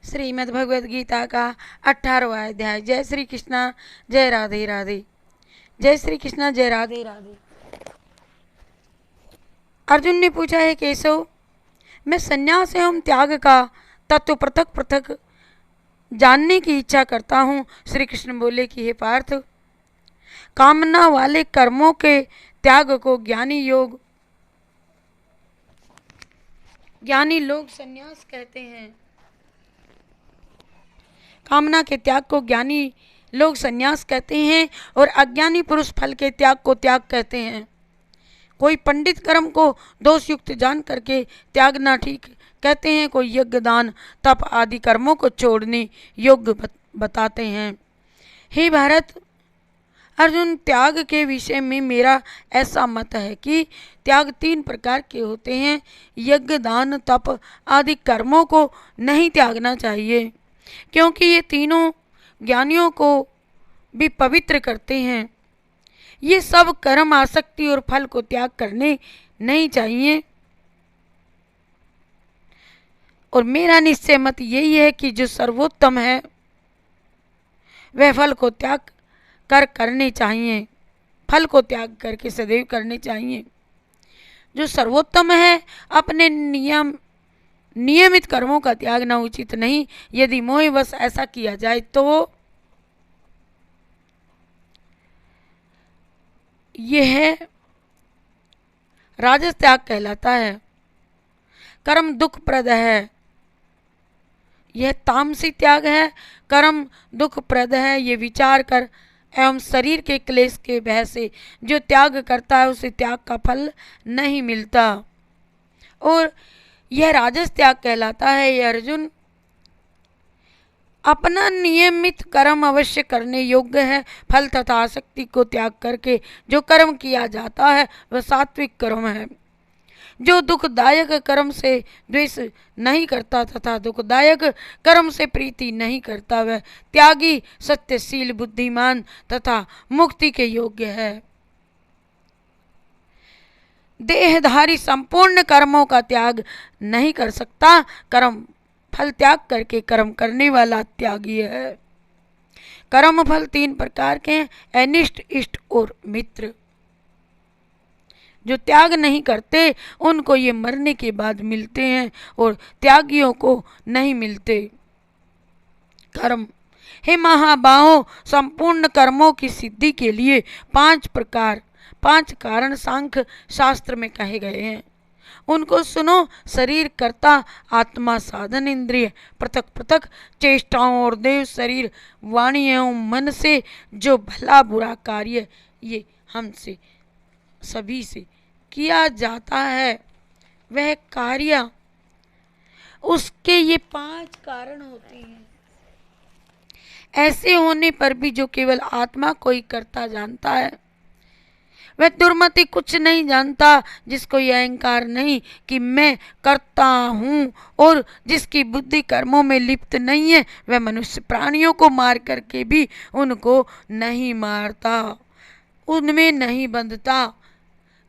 श्रीमद् भगवद गीता का 18वां अध्याय। जय श्री कृष्णा, जय राधे राधे। जय श्री कृष्णा, जय राधे राधे। अर्जुन ने पूछा, है केशव, मैं संन्यास एवं त्याग का तत्व पृथक पृथक जानने की इच्छा करता हूँ। श्री कृष्ण बोले कि हे पार्थ, कामना वाले कर्मों के त्याग को ज्ञानी लोग संन्यास कहते हैं। कामना के त्याग को ज्ञानी लोग संन्यास कहते हैं और अज्ञानी पुरुष फल के त्याग को त्याग कहते हैं। कोई पंडित कर्म को दोष युक्त जान करके त्यागना ठीक कहते हैं, कोई यज्ञ दान तप आदि कर्मों को छोड़ने योग्य बताते हैं। हे भारत, अर्जुन, त्याग के विषय में मेरा ऐसा मत है कि त्याग 3 प्रकार के होते हैं। यज्ञ दान तप आदि कर्मों को नहीं त्यागना चाहिए, क्योंकि ये तीनों ज्ञानियों को भी पवित्र करते हैं। ये सब कर्म आसक्ति और फल को त्याग करने नहीं चाहिए। और मेरा निश्चय मत यही है कि जो सर्वोत्तम है वह फल को त्याग कर करने चाहिए, फल को त्याग करके सदैव करने चाहिए। जो सर्वोत्तम है अपने नियमित कर्मों का त्यागना उचित नहीं। यदि मोहवश ऐसा किया जाए तो यह राजस त्याग कहलाता है। कर्म दुखप्रद है, यह तामसी त्याग है। कर्म दुखप्रद है, ये विचार कर एवं शरीर के क्लेश के भय से जो त्याग करता है उसे त्याग का फल नहीं मिलता, और यह राजस त्याग कहलाता है। ये अर्जुन, अपना नियमित कर्म अवश्य करने योग्य है। फल तथा आसक्ति को त्याग करके जो कर्म किया जाता है वह सात्विक कर्म है। जो दुखदायक कर्म से द्वेष नहीं करता तथा दुखदायक कर्म से प्रीति नहीं करता वह त्यागी, सत्यशील, बुद्धिमान तथा मुक्ति के योग्य है। देहधारी संपूर्ण कर्मों का त्याग नहीं कर सकता। कर्म फल त्याग करके कर्म करने वाला त्यागी है। कर्म फल 3 प्रकार के हैं, अनिष्ट, इष्ट और मित्र। जो त्याग नहीं करते उनको ये मरने के बाद मिलते हैं और त्यागियों को नहीं मिलते। कर्म, हे महाबाहो, संपूर्ण कर्मों की सिद्धि के लिए 5 कारण सांख्य शास्त्र में कहे गए हैं। उनको सुनो। शरीर कर्ता, आत्मा साधन, इंद्रिय पृथक पृथक चेष्टाओं और देव शरीर, वाणी एवं मन से जो भला बुरा कार्य ये हमसे सभी से किया जाता है वह कार्य, उसके ये 5 कारण होते हैं। ऐसे होने पर भी जो केवल आत्मा को ही करता जानता है वह दुर्मति कुछ नहीं जानता। जिसको यह अहंकार नहीं कि मैं करता हूँ और जिसकी बुद्धि कर्मों में लिप्त नहीं है वह मनुष्य प्राणियों को मार करके भी उनको नहीं मारता, उनमें नहीं बंधता।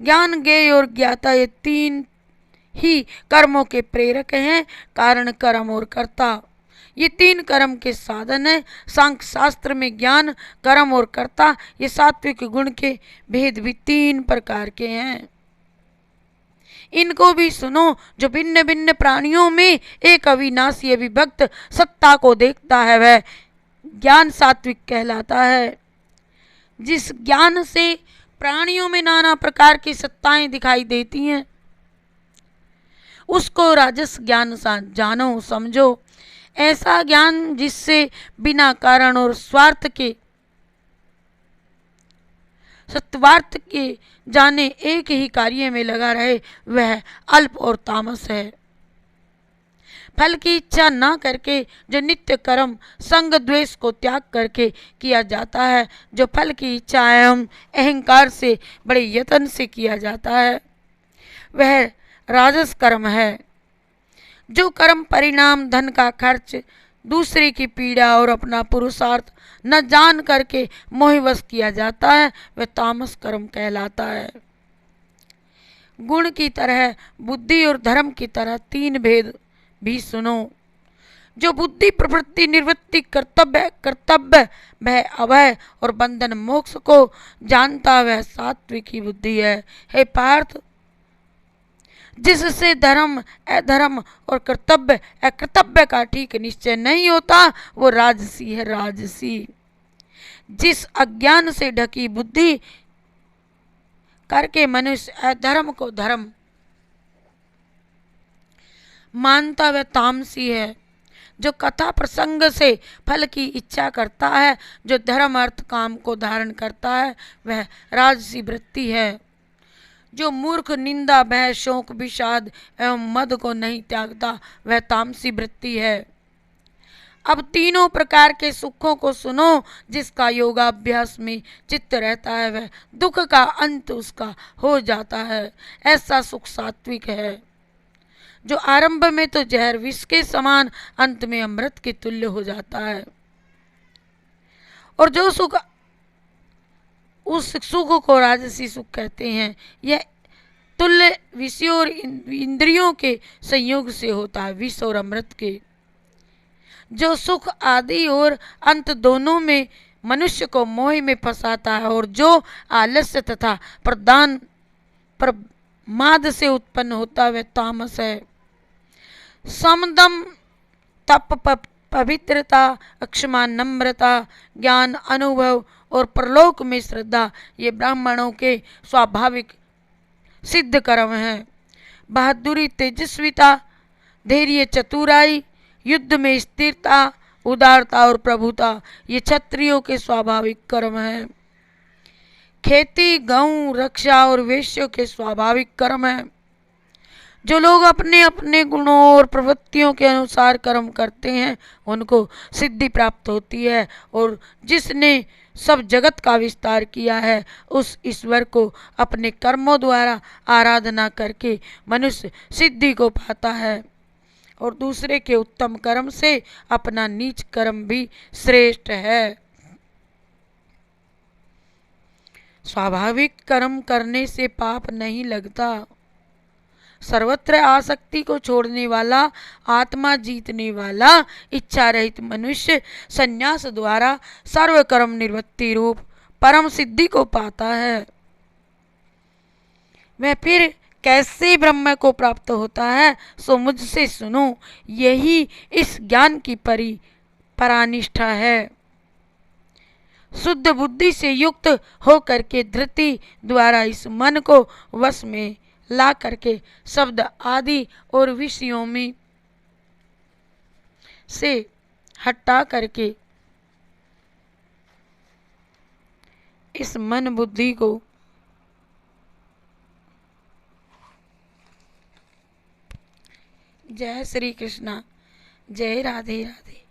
ज्ञान, ज्ञेय और ज्ञाता ये 3 ही कर्मों के प्रेरक हैं, कारण, कर्म और कर्ता। ये 3 कर्म के साधन है। सांख्य शास्त्र में ज्ञान, कर्म और कर्ता ये सात्विक गुण के भेद भी 3 प्रकार के हैं। इनको भी सुनो। जो भिन्न भिन्न प्राणियों में एक अविनाशी अविभक्त सत्ता को देखता है वह ज्ञान सात्विक कहलाता है। जिस ज्ञान से प्राणियों में नाना प्रकार की सत्ताएं दिखाई देती हैं उसको राजस ज्ञान जानो, समझो। ऐसा ज्ञान जिससे बिना कारण और सत्वार्थ के जाने एक ही कार्य में लगा रहे वह अल्प और तामस है। फल की इच्छा न करके जो नित्य कर्म संग द्वेष को त्याग करके किया जाता है, जो फल की इच्छा एवं अहंकार से बड़े यत्न से किया जाता है वह राजस कर्म है। जो कर्म परिणाम, धन का खर्च, दूसरे की पीड़ा और अपना पुरुषार्थ न जान करके मोहवश किया जाता है वह तामस कर्म कहलाता है। गुण की तरह बुद्धि और धर्म की तरह 3 भेद भी सुनो। जो बुद्धि प्रवृत्ति निवृत्ति कर्तव्य भय अभय और बंधन मोक्ष को जानता वह सात्विकी बुद्धि है। हे पार्थ, जिससे धर्म अधर्म और कर्तव्य अकर्तव्य का ठीक निश्चय नहीं होता वो राजसी है। राजसी जिस अज्ञान से ढकी बुद्धि करके मनुष्य अधर्म को धर्म मानता वह तामसी है। जो कथा प्रसंग से फल की इच्छा करता है, जो धर्म अर्थ काम को धारण करता है, वह राजसी वृत्ति है। जो मूर्ख निंदा भय शोक विषाद एवं मद को नहीं त्यागता वह तामसी वृत्ति है। अब तीनों प्रकार के सुखों को सुनो। जिसका योगाभ्यास में चित्त रहता है वह दुख का अंत उसका हो जाता है। ऐसा सुख सात्विक है जो आरंभ में तो जहर विष के समान अंत में अमृत के तुल्य हो जाता है। और जो सुख उस सुख को राजसी सुख कहते हैं। यह तुल्य विषयों और इंद्रियों के संयोग से होता है, विष और अमृत के। जो सुख आदि और अंत दोनों में मनुष्य को मोह में फंसाता है और जो आलस्य तथा प्रमाद से उत्पन्न होता है वह तामस है। समदम तप पवित्रता अक्षमा नम्रता ज्ञान अनुभव और परलोक में श्रद्धा ये ब्राह्मणों के स्वाभाविक सिद्ध कर्म हैं। बहादुरी तेजस्विता धैर्य चतुराई युद्ध में स्थिरता उदारता और प्रभुता ये क्षत्रियों के स्वाभाविक कर्म हैं। खेती गौ रक्षा और वेश्यों के स्वाभाविक कर्म हैं। जो लोग अपने अपने गुणों और प्रवृत्तियों के अनुसार कर्म करते हैं उनको सिद्धि प्राप्त होती है। और जिसने सब जगत का विस्तार किया है उस ईश्वर को अपने कर्मों द्वारा आराधना करके मनुष्य सिद्धि को पाता है। और दूसरे के उत्तम कर्म से अपना नीच कर्म भी श्रेष्ठ है। स्वाभाविक कर्म करने से पाप नहीं लगता। सर्वत्र आसक्ति को छोड़ने वाला आत्मा जीतने वाला इच्छा रहित मनुष्य संन्यास द्वारा सर्व कर्म निवृत्ति रूप परम सिद्धि को पाता है। वह फिर कैसे ब्रह्म को प्राप्त होता है सो मुझसे सुनो। यही इस ज्ञान की परानिष्ठा है। शुद्ध बुद्धि से युक्त होकर के धृति द्वारा इस मन को वश में ला करके शब्द आदि और विषयों में से हटा करके इस मन बुद्धि को जय श्री कृष्णा जय राधे राधे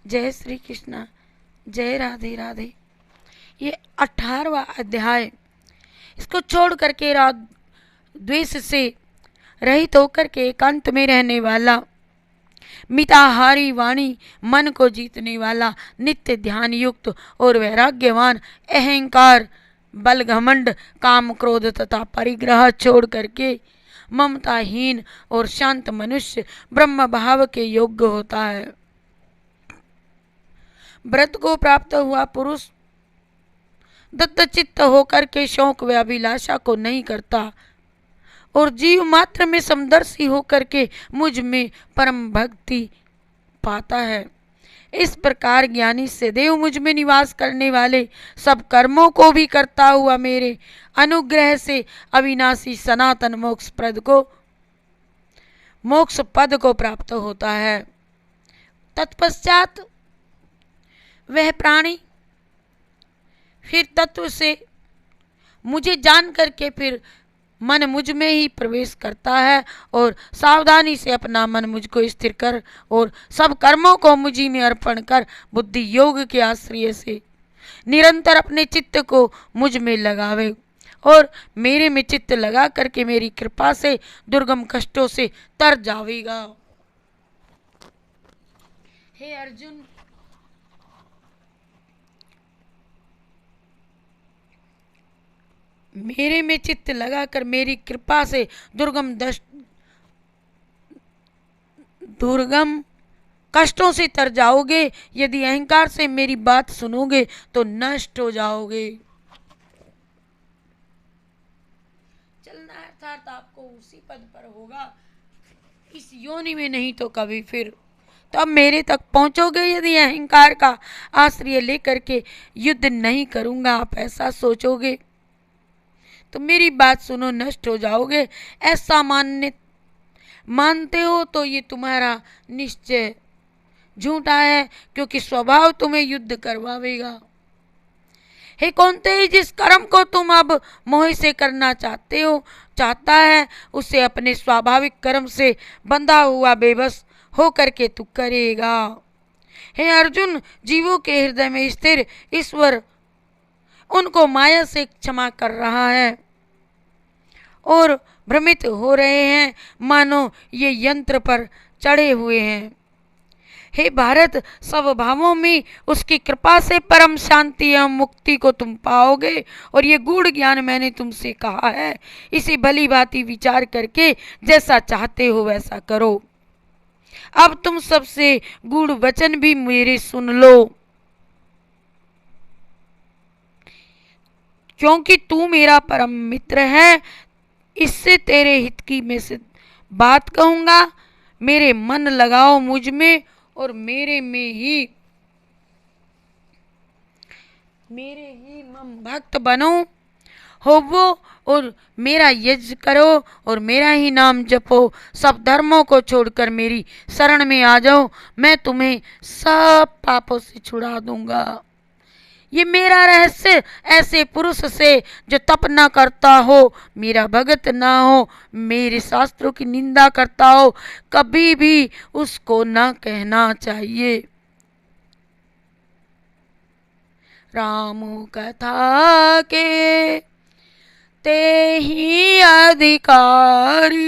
जय श्री कृष्णा जय राधे राधे। ये 18वां अध्याय। इसको छोड़ करके राग द्वेष से रहित होकर के एकांत में रहने वाला मिताहारी वाणी मन को जीतने वाला नित्य ध्यान युक्त और वैराग्यवान अहंकार बल घमंड काम क्रोध तथा परिग्रह छोड़ करके ममताहीन और शांत मनुष्य ब्रह्म भाव के योग्य होता है। व्रत को प्राप्त हुआ पुरुष दत्तचित्त होकर के शौक व अभिलाषा को नहीं करता और जीव मात्र में समदर्शी होकर के मुझ में परम भक्ति पाता है। इस प्रकार ज्ञानी सदैव मुझ में निवास करने वाले सब कर्मों को भी करता हुआ मेरे अनुग्रह से अविनाशी सनातन मोक्ष पद को प्राप्त होता है। तत्पश्चात वह प्राणी फिर तत्व से मुझे जान करके फिर मन मुझ में ही प्रवेश करता है और सावधानी से अपना मन मुझको स्थिर कर और सब कर्मों को मुझी में अर्पण कर बुद्धि योग के आश्रय से निरंतर अपने चित्त को मुझ में लगावे और मेरे में चित्त लगा करके मेरी कृपा से दुर्गम कष्टों से तर जावेगा। हे अर्जुन, मेरे में चित्त लगाकर मेरी कृपा से दुर्गम कष्टों से तर जाओगे। यदि अहंकार से मेरी बात सुनोगे तो नष्ट हो जाओगे। चलना है अर्थात आपको उसी पद पर होगा, इस योनि में नहीं तो कभी फिर। तो अब मेरे तक पहुंचोगे यदि अहंकार का आश्रय लेकर के युद्ध नहीं करूंगा आप ऐसा सोचोगे तो मेरी बात सुनो, नष्ट हो जाओगे। ऐसा मानते हो तो ये तुम्हारा निश्चय झूठा है, क्योंकि स्वभाव तुम्हें युद्ध करवावेगा। हे कौन्तेय, जिस कर्म को तुम अब मोह से करना चाहता है उसे अपने स्वाभाविक कर्म से बंधा हुआ बेबस हो करके तू करेगा। हे अर्जुन, जीवों के हृदय में स्थिर ईश्वर उनको माया से क्षमा कर रहा है और भ्रमित हो रहे हैं मानो ये यंत्र पर चढ़े हुए हैं। हे भारत, सब भावों में उसकी कृपा से परम शांति एवं मुक्ति को तुम पाओगे और ये गूढ़ ज्ञान मैंने तुमसे कहा है, इसे भली भांति विचार करके जैसा चाहते हो वैसा करो। अब तुम सबसे गूढ़ वचन भी मेरे सुन लो, क्योंकि तू मेरा परम मित्र है। इससे तेरे हित की मैं से बात कहूंगा। मेरे मन लगाओ मुझ में और मेरे ही मम भक्त बनो हो वो, और मेरा यज्ञ करो और मेरा ही नाम जपो। सब धर्मों को छोड़कर मेरी शरण में आ जाओ, मैं तुम्हें सब पापों से छुड़ा दूंगा। ये मेरा रहस्य ऐसे पुरुष से जो तप न करता हो, मेरा भगत ना हो, मेरे शास्त्रों की निंदा करता हो, कभी भी उसको न कहना चाहिए। राम कथा के ते ही अधिकारी,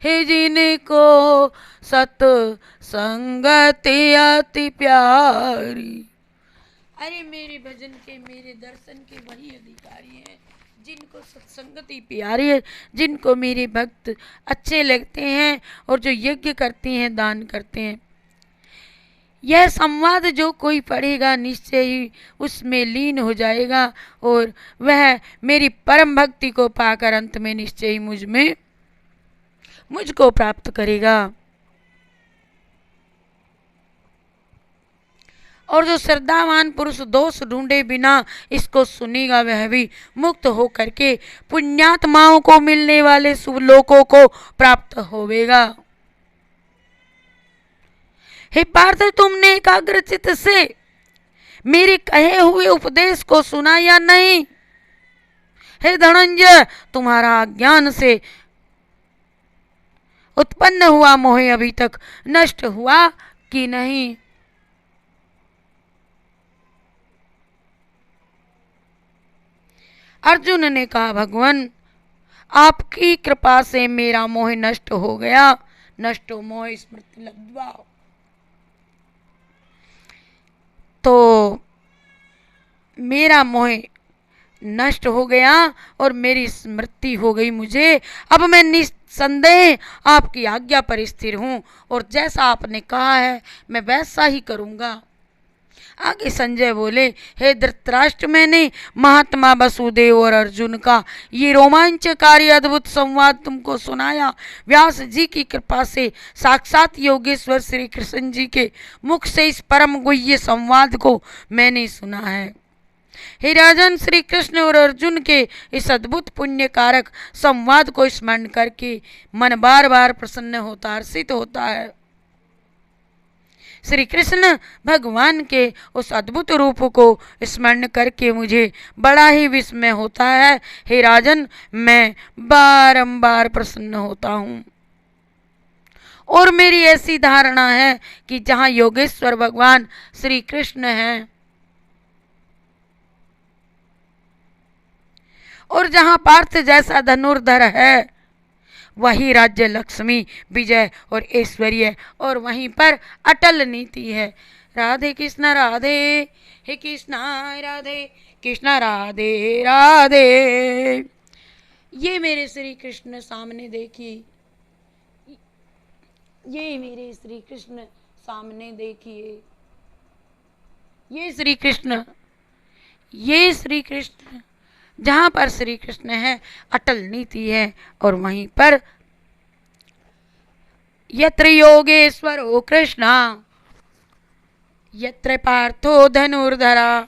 है जिनको सत संगति अति प्यारी। अरे मेरे भजन के, मेरे दर्शन के वही अधिकारी हैं जिनको सत्संगति प्यारी है, जिनको मेरे भक्त अच्छे लगते हैं और जो यज्ञ करते हैं, दान करते हैं। यह संवाद जो कोई पढ़ेगा निश्चय ही उसमें लीन हो जाएगा और वह मेरी परम भक्ति को पाकर अंत में निश्चय ही मुझको प्राप्त करेगा। और जो श्रद्धावान पुरुष दोष ढूंढे बिना इसको सुनेगा वह भी मुक्त हो करके पुण्यात्माओं को मिलने वाले शुभ लोकों को प्राप्त होवेगा। हे पार्थ, तुमने एकाग्रचित से मेरे कहे हुए उपदेश को सुना या नहीं? हे धनंजय, तुम्हारा अज्ञान से उत्पन्न हुआ मोह अभी तक नष्ट हुआ कि नहीं? अर्जुन ने कहा, भगवान आपकी कृपा से मेरा मोह नष्ट हो गया। नष्टो मोह स्मृति लब्ध्वा। तो मेरा मोह नष्ट हो गया और मेरी स्मृति हो गई मुझे। अब मैं निस्संदेह आपकी आज्ञा पर स्थिर हूँ और जैसा आपने कहा है मैं वैसा ही करूँगा। आगे संजय बोले, हे धृतराष्ट्र, मैंने महात्मा वसुदेव और अर्जुन का ये रोमांचकारी अद्भुत संवाद तुमको सुनाया। व्यास जी की कृपा से साक्षात योगेश्वर श्री कृष्ण जी के मुख से इस परम गुह्य संवाद को मैंने सुना है। हे राजन, श्री कृष्ण और अर्जुन के इस अद्भुत पुण्य कारक संवाद को स्मरण करके मन बार बार प्रसन्न होता, हर्षित होता है। श्री कृष्ण भगवान के उस अद्भुत रूप को स्मरण करके मुझे बड़ा ही विस्मय होता है। हे राजन, मैं बारंबार प्रसन्न होता हूँ और मेरी ऐसी धारणा है कि जहाँ योगेश्वर भगवान श्री कृष्ण हैं और जहाँ पार्थ जैसा धनुर्धर है, वही राज्य, लक्ष्मी, विजय और ऐश्वर्य और वहीं पर अटल नीति है। राधे कृष्ण राधे, हे कृष्णा राधे कृष्णा राधे राधे। ये मेरे श्री कृष्ण सामने देखिए, ये मेरे श्री कृष्ण सामने देखिए, ये श्री कृष्ण, ये श्री कृष्ण, जहां पर श्री कृष्ण है अटल नीति है, और वहीं पर यत्र योगेश्वरो कृष्ण यत्र पार्थो धनुर्धरा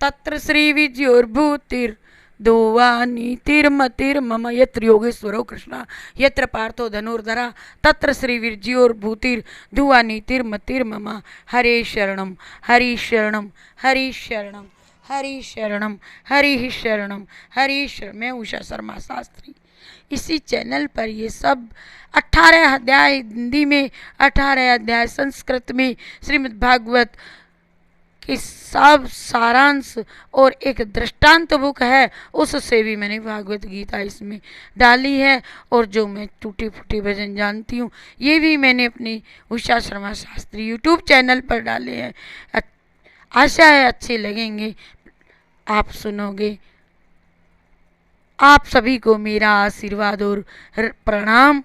तत्र श्री विजयोर्भूतिर दोवा नीतिर्मतिर्मम। यत्र योगेश्वरो कृष्ण यत्र पार्थो धनुर्धरा तत्र श्री विजयोर्भूतिर धुआ नीतिर्मतिर्मम। हरे शरणम हरि शरणम हरि शरणम हरि शरणम हरि शरणम हरि शरण। मैं उषा शर्मा शास्त्री। इसी चैनल पर ये सब 18 अध्याय हिंदी में, 18 अध्याय संस्कृत में श्रीमद् भागवत की सब सारांश और एक दृष्टांत बुक है, उससे भी मैंने भागवत गीता इसमें डाली है। और जो मैं टूटी फूटी भजन जानती हूँ ये भी मैंने अपनी उषा शर्मा शास्त्री यूट्यूब चैनल पर डाले हैं। आशा है अच्छे लगेंगे, आप सुनोगे। आप सभी को मेरा आशीर्वाद और प्रणाम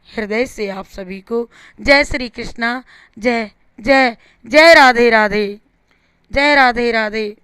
हृदय से। आप सभी को जय श्री कृष्णा, जय जय जय राधे राधे, जय राधे राधे।